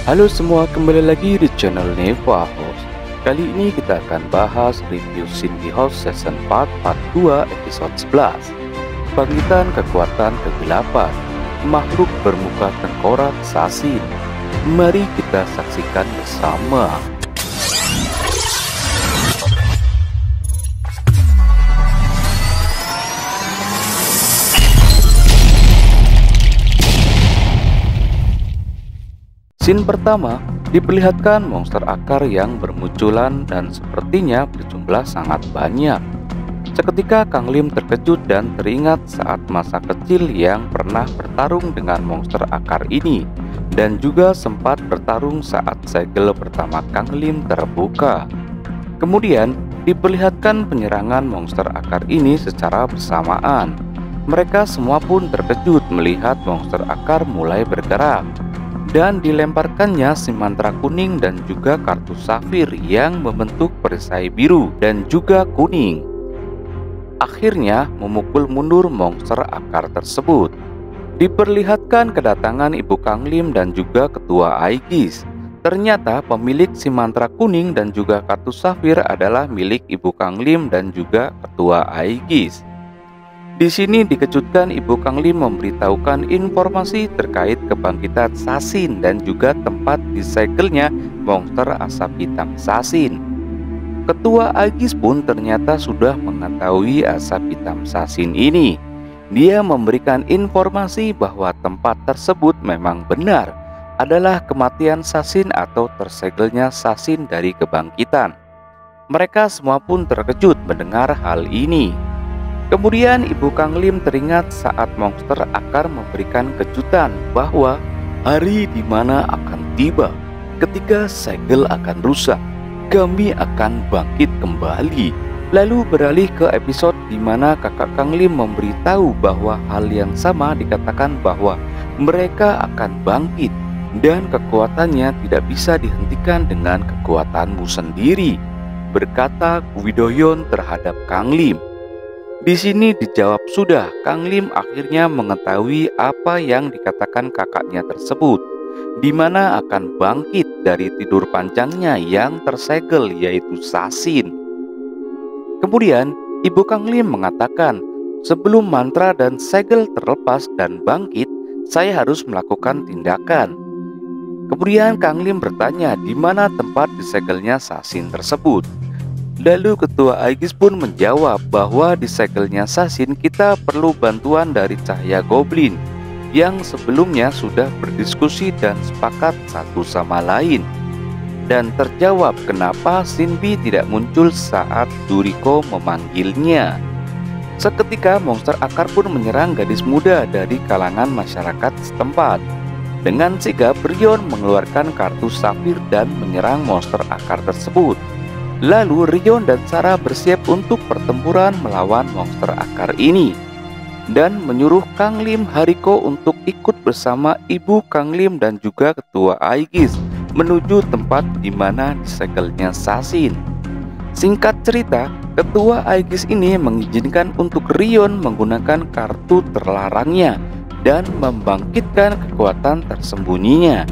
Halo semua, kembali lagi di channel Neva House. Kali ini kita akan bahas review Shinbi House Season 4 Part 2 Episode 11. Kebangkitan kekuatan kegelapan, makhluk bermuka tengkorak Sasin. Mari kita saksikan bersama. Scene pertama diperlihatkan monster akar yang bermunculan dan sepertinya berjumlah sangat banyak. Seketika Kang Lim terkejut dan teringat saat masa kecil yang pernah bertarung dengan monster akar ini, dan juga sempat bertarung saat segel pertama Kang Lim terbuka. Kemudian diperlihatkan penyerangan monster akar ini secara bersamaan. Mereka semua pun terkejut melihat monster akar mulai bergerak, dan dilemparkannya si mantra kuning dan juga kartu safir yang membentuk perisai biru dan juga kuning. Akhirnya memukul mundur monster akar tersebut. Diperlihatkan kedatangan Ibu Kang Lim dan juga Ketua Aegis. Ternyata pemilik si mantra kuning dan juga kartu safir adalah milik Ibu Kang Lim dan juga Ketua Aegis. Di sini dikejutkan Ibu Kang Lim memberitahukan informasi terkait kebangkitan Sasin dan juga tempat disegelnya monster asap hitam Sasin. Ketua Aegis pun ternyata sudah mengetahui asap hitam Sasin ini. Dia memberikan informasi bahwa tempat tersebut memang benar adalah kematian Sasin atau tersegelnya Sasin dari kebangkitan. Mereka semua pun terkejut mendengar hal ini. Kemudian Ibu Kang Lim teringat saat monster akar memberikan kejutan bahwa hari di mana akan tiba ketika segel akan rusak, kami akan bangkit kembali. Lalu beralih ke episode di mana kakak Kang Lim memberitahu bahwa hal yang sama dikatakan bahwa mereka akan bangkit dan kekuatannya tidak bisa dihentikan dengan kekuatanmu sendiri, berkata Widoyon terhadap Kang Lim. Di sini dijawab sudah. Kang Lim akhirnya mengetahui apa yang dikatakan kakaknya tersebut, di mana akan bangkit dari tidur panjangnya yang tersegel yaitu Sasin. Kemudian Ibu Kang Lim mengatakan, sebelum mantra dan segel terlepas dan bangkit, saya harus melakukan tindakan. Kemudian Kang Lim bertanya di mana tempat disegelnya Sasin tersebut. Lalu Ketua Aegis pun menjawab bahwa di segelnya Sasin kita perlu bantuan dari cahaya goblin yang sebelumnya sudah berdiskusi dan sepakat satu sama lain. Dan terjawab kenapa Shinbi tidak muncul saat Duriko memanggilnya. Seketika monster akar pun menyerang gadis muda dari kalangan masyarakat setempat. Dengan sigap Rion mengeluarkan kartu safir dan menyerang monster akar tersebut. Lalu Rion dan Sarah bersiap untuk pertempuran melawan monster akar ini dan menyuruh Kang Lim Hariko untuk ikut bersama Ibu Kang Lim dan juga Ketua Aegis menuju tempat di mana disegelnya Sasin. Singkat cerita, Ketua Aegis ini mengizinkan untuk Rion menggunakan kartu terlarangnya dan membangkitkan kekuatan tersembunyinya.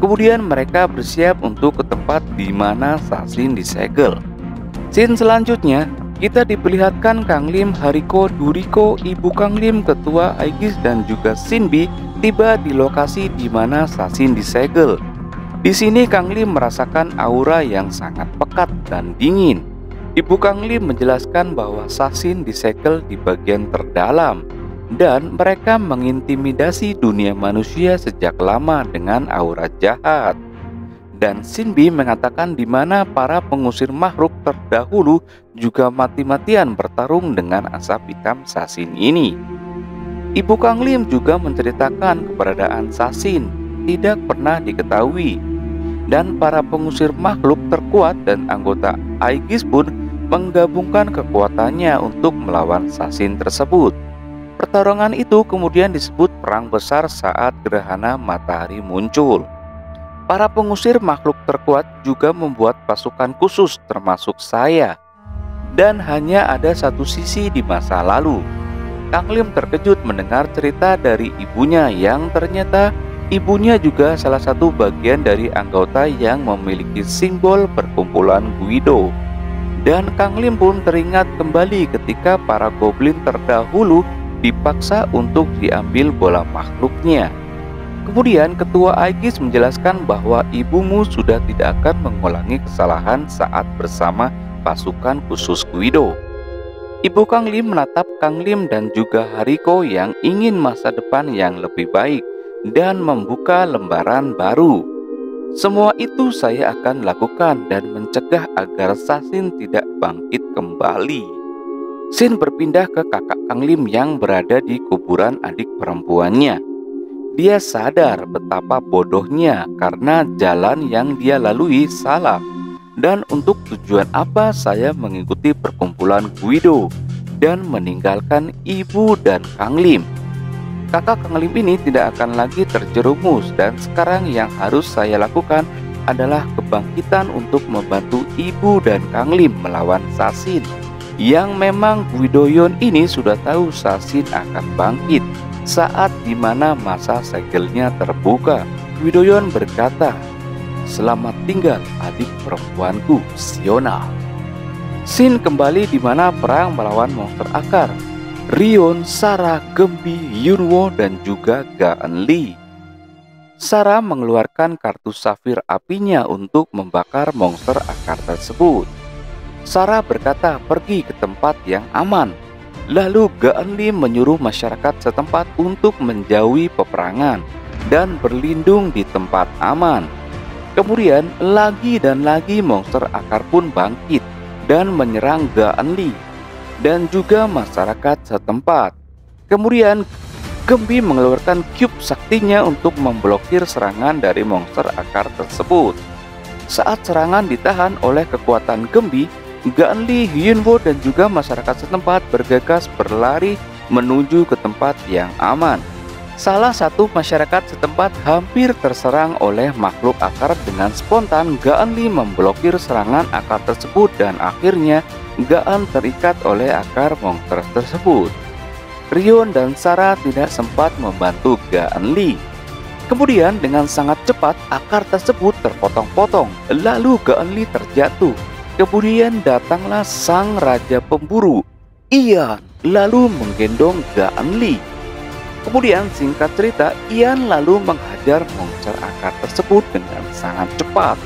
Kemudian mereka bersiap untuk ke tempat di mana Sasin disegel. Scene selanjutnya, kita diperlihatkan Kang Lim, Hariko, Duriko, Ibu Kang Lim, Ketua Aegis dan juga Shinbi tiba di lokasi di mana Sasin disegel. Di sini Kang Lim merasakan aura yang sangat pekat dan dingin. Ibu Kang Lim menjelaskan bahwa Sasin disegel di bagian terdalam dan mereka mengintimidasi dunia manusia sejak lama dengan aura jahat. Dan Shinbi mengatakan di mana para pengusir makhluk terdahulu juga mati-matian bertarung dengan asap hitam Sasin ini. Ibu Kang Lim juga menceritakan keberadaan Sasin tidak pernah diketahui, dan para pengusir makhluk terkuat dan anggota Aegis pun menggabungkan kekuatannya untuk melawan Sasin tersebut. Pertarungan itu kemudian disebut perang besar saat gerhana matahari muncul. Para pengusir makhluk terkuat juga membuat pasukan khusus termasuk saya. Dan hanya ada satu sisi di masa lalu. Kang Lim terkejut mendengar cerita dari ibunya yang ternyata Ibunya juga salah satu bagian dari anggota yang memiliki simbol perkumpulan Guido. Dan Kang Lim pun teringat kembali ketika para goblin terdahulu dipaksa untuk diambil bola makhluknya. Kemudian Ketua Aegis menjelaskan bahwa ibumu sudah tidak akan mengulangi kesalahan saat bersama pasukan khusus Guido. Ibu Kang Lim menatap Kang Lim dan juga Hariko yang ingin masa depan yang lebih baik dan membuka lembaran baru. Semua itu saya akan lakukan dan mencegah agar Sasin tidak bangkit kembali. Sin berpindah ke kakak Kang Lim yang berada di kuburan adik perempuannya. Dia sadar betapa bodohnya karena jalan yang dia lalui salah. Dan untuk tujuan apa saya mengikuti perkumpulan Guido dan meninggalkan ibu dan Kang Lim? Kakak Kang Lim ini tidak akan lagi terjerumus dan sekarang yang harus saya lakukan adalah kebangkitan untuk membantu ibu dan Kang Lim melawan Sasin. Yang memang Guidoyon ini sudah tahu Sasin akan bangkit saat dimana masa segelnya terbuka. Guidoyon berkata, "Selamat tinggal adik perempuanku, Siona." Scene kembali di mana perang melawan monster akar. Rion, Sarah, Gembi, Yunwo, dan juga Gaenli. Sarah mengeluarkan kartu safir apinya untuk membakar monster akar tersebut. Sarah berkata pergi ke tempat yang aman. Lalu Gaenli menyuruh masyarakat setempat untuk menjauhi peperangan dan berlindung di tempat aman. Kemudian lagi dan lagi monster akar pun bangkit dan menyerang Gaenli dan juga masyarakat setempat. Kemudian Gembi mengeluarkan cube saktinya untuk memblokir serangan dari monster akar tersebut. Saat serangan ditahan oleh kekuatan Gembi, Gaenli, Yunwo, dan juga masyarakat setempat bergegas berlari menuju ke tempat yang aman. Salah satu masyarakat setempat hampir terserang oleh makhluk akar. Dengan spontan Gaenli memblokir serangan akar tersebut dan akhirnya Gaan terikat oleh akar monster tersebut. Rion dan Sarah tidak sempat membantu Gaenli. Kemudian dengan sangat cepat akar tersebut terpotong-potong, lalu Gaenli terjatuh. Kemudian datanglah sang raja pemburu, Ian, lalu menggendong Gaenli. Kemudian singkat cerita, Ian lalu menghajar monster akar tersebut dengan sangat cepat.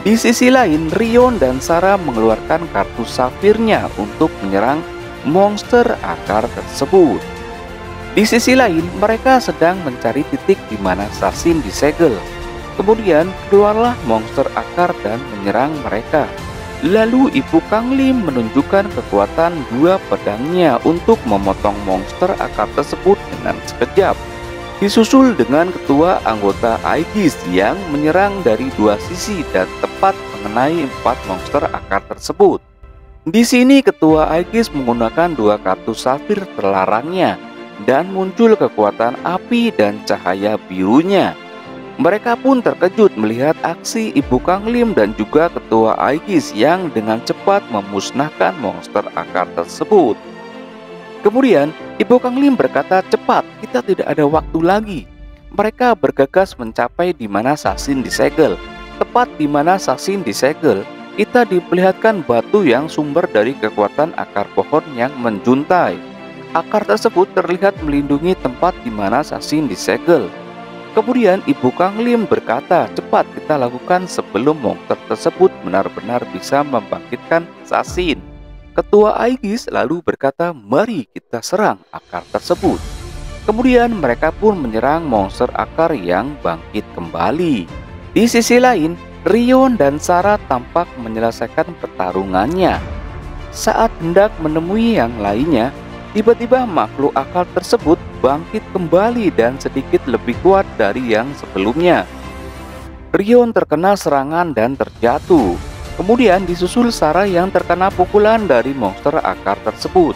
Di sisi lain, Rion dan Sarah mengeluarkan kartu safirnya untuk menyerang monster akar tersebut. Di sisi lain, mereka sedang mencari titik di mana Sasin disegel. Kemudian keluarlah monster akar dan menyerang mereka. Lalu Ibu Kang Lim menunjukkan kekuatan dua pedangnya untuk memotong monster akar tersebut dengan sekejap. Disusul dengan ketua anggota Aegis yang menyerang dari dua sisi dan tepat mengenai 4 monster akar tersebut. Di sini ketua Aegis menggunakan dua kartu safir terlarangnya dan muncul kekuatan api dan cahaya birunya. Mereka pun terkejut melihat aksi Ibu Kang Lim dan juga ketua Aegis yang dengan cepat memusnahkan monster akar tersebut. Kemudian Ibu Kang Lim berkata, "Cepat, kita tidak ada waktu lagi." Mereka bergegas mencapai di mana Sasin disegel. Tepat di mana Sasin disegel, kita diperlihatkan batu yang sumber dari kekuatan akar pohon yang menjuntai. Akar tersebut terlihat melindungi tempat di mana Sasin disegel. Kemudian Ibu Kang Lim berkata, "Cepat kita lakukan sebelum monster tersebut benar-benar bisa membangkitkan Sasin." Ketua Aegis lalu berkata, "Mari kita serang akar tersebut." Kemudian mereka pun menyerang monster akar yang bangkit kembali. Di sisi lain, Rion dan Sarah tampak menyelesaikan pertarungannya. Saat hendak menemui yang lainnya, tiba-tiba makhluk akar tersebut bangkit kembali dan sedikit lebih kuat dari yang sebelumnya. Rion terkena serangan dan terjatuh. Kemudian disusul Sarah yang terkena pukulan dari monster akar tersebut.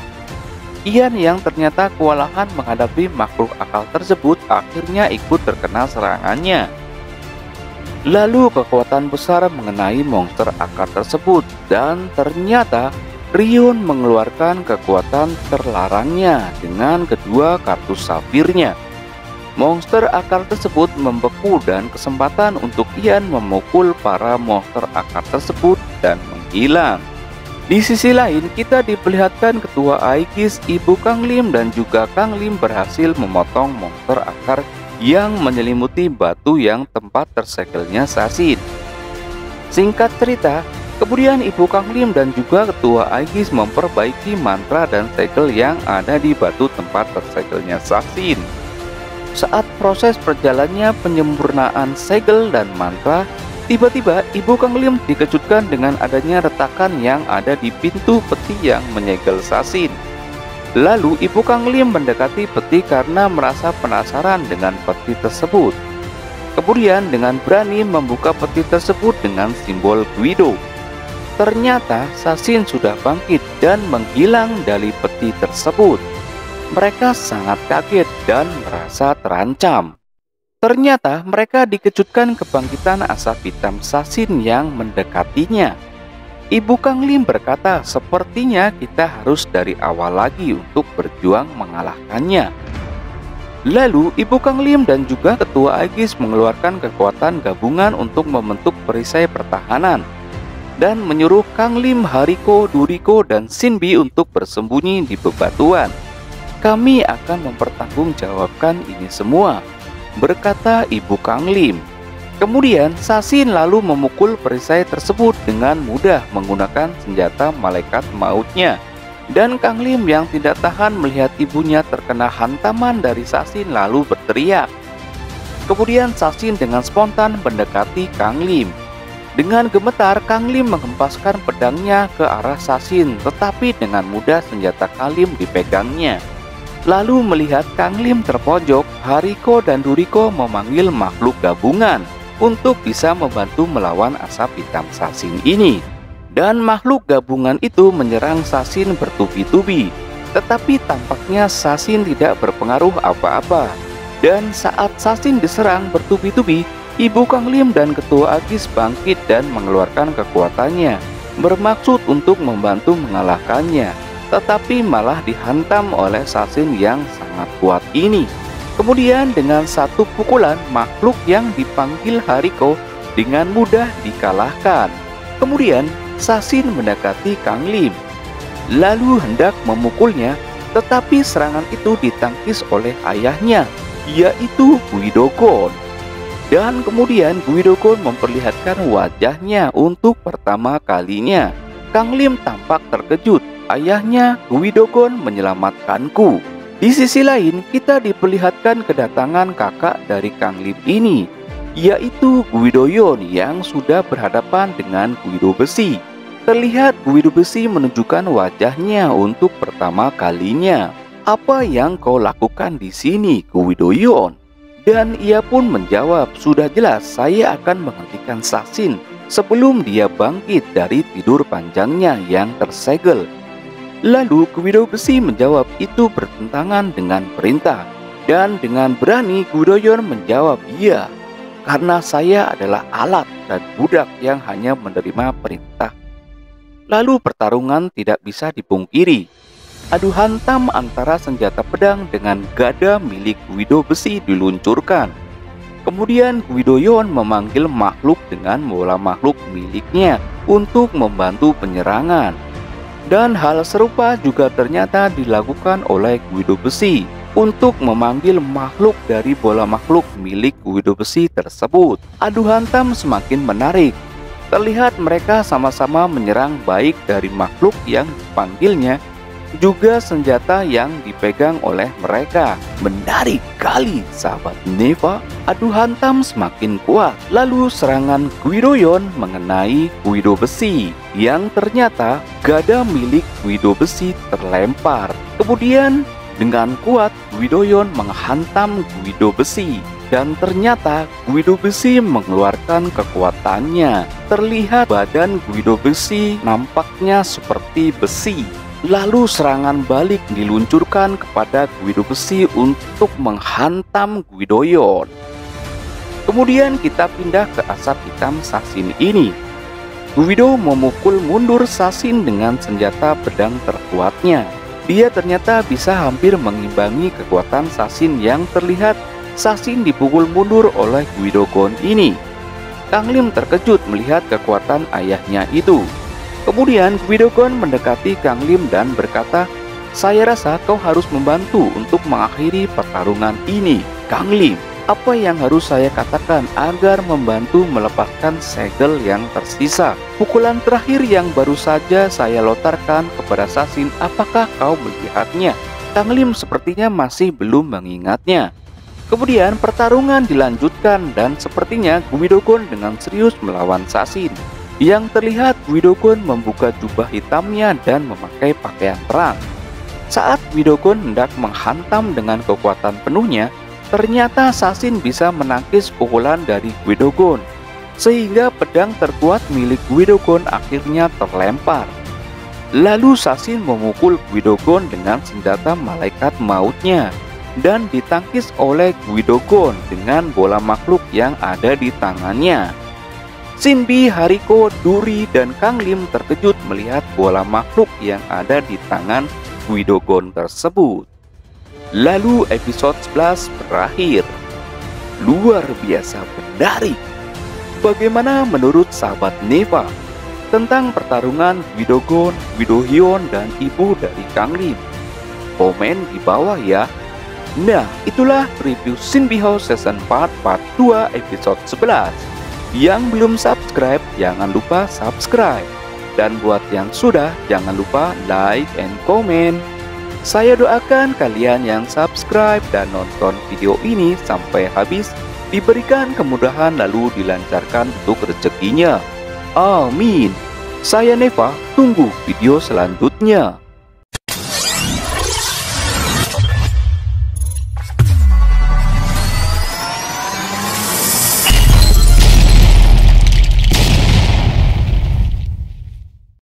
Ian yang ternyata kewalahan menghadapi makhluk akal tersebut akhirnya ikut terkena serangannya. Lalu kekuatan besar mengenai monster akar tersebut dan ternyata Rion mengeluarkan kekuatan terlarangnya dengan kedua kartu safirnya. Monster akar tersebut membeku dan kesempatan untuk Ian memukul para monster akar tersebut dan menghilang. Di sisi lain, kita diperlihatkan ketua Aegis, Ibu Kang Lim dan juga Kang Lim berhasil memotong monster akar yang menyelimuti batu yang tempat tersegelnya Sasin. Singkat cerita, kemudian Ibu Kang Lim dan juga ketua Aegis memperbaiki mantra dan segel yang ada di batu tempat tersegelnya Sasin. Saat proses perjalannya penyempurnaan segel dan mantra, tiba-tiba Ibu Kang Lim dikejutkan dengan adanya retakan yang ada di pintu peti yang menyegel Sasin. Lalu Ibu Kang Lim mendekati peti karena merasa penasaran dengan peti tersebut. Kemudian dengan berani membuka peti tersebut dengan simbol Guido. Ternyata Sasin sudah bangkit dan menghilang dari peti tersebut. Mereka sangat kaget dan merasa terancam. Ternyata mereka dikejutkan kebangkitan asap hitam Sasin yang mendekatinya. Ibu Kang Lim berkata, sepertinya kita harus dari awal lagi untuk berjuang mengalahkannya. Lalu Ibu Kang Lim dan juga ketua Aegis mengeluarkan kekuatan gabungan untuk membentuk perisai pertahanan dan menyuruh Kang Lim, Hariko, Duriko, dan Shinbi untuk bersembunyi di bebatuan. Kami akan mempertanggungjawabkan ini semua, berkata Ibu Kang Lim. Kemudian Sasin lalu memukul perisai tersebut dengan mudah menggunakan senjata malaikat mautnya. Dan Kang Lim yang tidak tahan melihat ibunya terkena hantaman dari Sasin lalu berteriak. Kemudian Sasin dengan spontan mendekati Kang Lim. Dengan gemetar Kang Lim menghempaskan pedangnya ke arah Sasin, tetapi dengan mudah senjata Kang Lim dipegangnya. Lalu melihat Kang Lim terpojok, Hariko dan Duriko memanggil makhluk gabungan untuk bisa membantu melawan asap hitam Sasin ini. Dan makhluk gabungan itu menyerang Sasin bertubi-tubi, tetapi tampaknya Sasin tidak berpengaruh apa-apa. Dan saat Sasin diserang bertubi-tubi, Ibu Kang Lim dan ketua Aegis bangkit dan mengeluarkan kekuatannya, bermaksud untuk membantu mengalahkannya, tetapi malah dihantam oleh Sasin yang sangat kuat ini. Kemudian dengan satu pukulan, makhluk yang dipanggil Hariko dengan mudah dikalahkan. Kemudian Sasin mendekati Kang Lim, lalu hendak memukulnya, tetapi serangan itu ditangkis oleh ayahnya, yaitu Guidogon. Dan kemudian Guidogon memperlihatkan wajahnya untuk pertama kalinya. Kang Lim tampak terkejut. Ayahnya, Guidogon, menyelamatkanku. Di sisi lain, kita diperlihatkan kedatangan kakak dari Kang Lim ini, yaitu Guidoyon yang sudah berhadapan dengan Guido Besi. Terlihat Guido Besi menunjukkan wajahnya untuk pertama kalinya. Apa yang kau lakukan di sini, Guidoyon? Dan ia pun menjawab, sudah jelas saya akan menghentikan Sasin sebelum dia bangkit dari tidur panjangnya yang tersegel. Lalu Guido Besi menjawab itu bertentangan dengan perintah. Dan dengan berani Guidoyon menjawab, iya, karena saya adalah alat dan budak yang hanya menerima perintah. Lalu pertarungan tidak bisa dipungkiri. Adu hantam antara senjata pedang dengan gada milik Guido Besi diluncurkan. Kemudian Guidoyon memanggil makhluk dengan bola makhluk miliknya untuk membantu penyerangan. Dan hal serupa juga ternyata dilakukan oleh Guido Besi untuk memanggil makhluk dari bola makhluk milik Guido Besi tersebut. Adu hantam semakin menarik. Terlihat mereka sama-sama menyerang baik dari makhluk yang dipanggilnya, juga senjata yang dipegang oleh mereka. Menarik kali, sahabat Neva. Adu hantam semakin kuat. Lalu serangan Guidoyon mengenai Guido Besi, yang ternyata gada milik Guido Besi terlempar. Kemudian dengan kuat Guidoyon menghantam Guido Besi, dan ternyata Guido Besi mengeluarkan kekuatannya. Terlihat badan Guido Besi nampaknya seperti besi. Lalu serangan balik diluncurkan kepada Guido Besi untuk menghantam Guidoyon. Kemudian kita pindah ke asap hitam Sasin ini. Guido memukul mundur Sasin dengan senjata pedang terkuatnya. Dia ternyata bisa hampir mengimbangi kekuatan Sasin yang terlihat Sasin dipukul mundur oleh Guidogon ini. Kang Lim terkejut melihat kekuatan ayahnya itu. Kemudian Guidogon mendekati Kang Lim dan berkata, "Saya rasa kau harus membantu untuk mengakhiri pertarungan ini, Kang Lim. Apa yang harus saya katakan agar membantu melepaskan segel yang tersisa? Pukulan terakhir yang baru saja saya lontarkan kepada Sasin, apakah kau melihatnya?" Kang Lim sepertinya masih belum mengingatnya. Kemudian pertarungan dilanjutkan dan sepertinya Guidogon dengan serius melawan Sasin. Yang terlihat Guidogon membuka jubah hitamnya dan memakai pakaian perang. Saat Guidogon hendak menghantam dengan kekuatan penuhnya, ternyata Sasin bisa menangkis pukulan dari Guidogon, sehingga pedang terkuat milik Guidogon akhirnya terlempar. Lalu Sasin memukul Guidogon dengan senjata malaikat mautnya dan ditangkis oleh Guidogon dengan bola makhluk yang ada di tangannya. Shinbi, Hariko, Duri, dan Kang Lim terkejut melihat bola makhluk yang ada di tangan Guidogon tersebut. Lalu episode 11 berakhir. Luar biasa menarik. Bagaimana menurut sahabat Neva tentang pertarungan Guidogon, Guidohyun, dan ibu dari Kang Lim? Komen di bawah ya. Nah, itulah review Shinbi House Season 4 Part 2 episode 11. Yang belum subscribe, jangan lupa subscribe. Dan buat yang sudah, jangan lupa like and comment. Saya doakan kalian yang subscribe dan nonton video ini sampai habis diberikan kemudahan lalu dilancarkan untuk rezekinya. Amin. Saya Neva, tunggu video selanjutnya.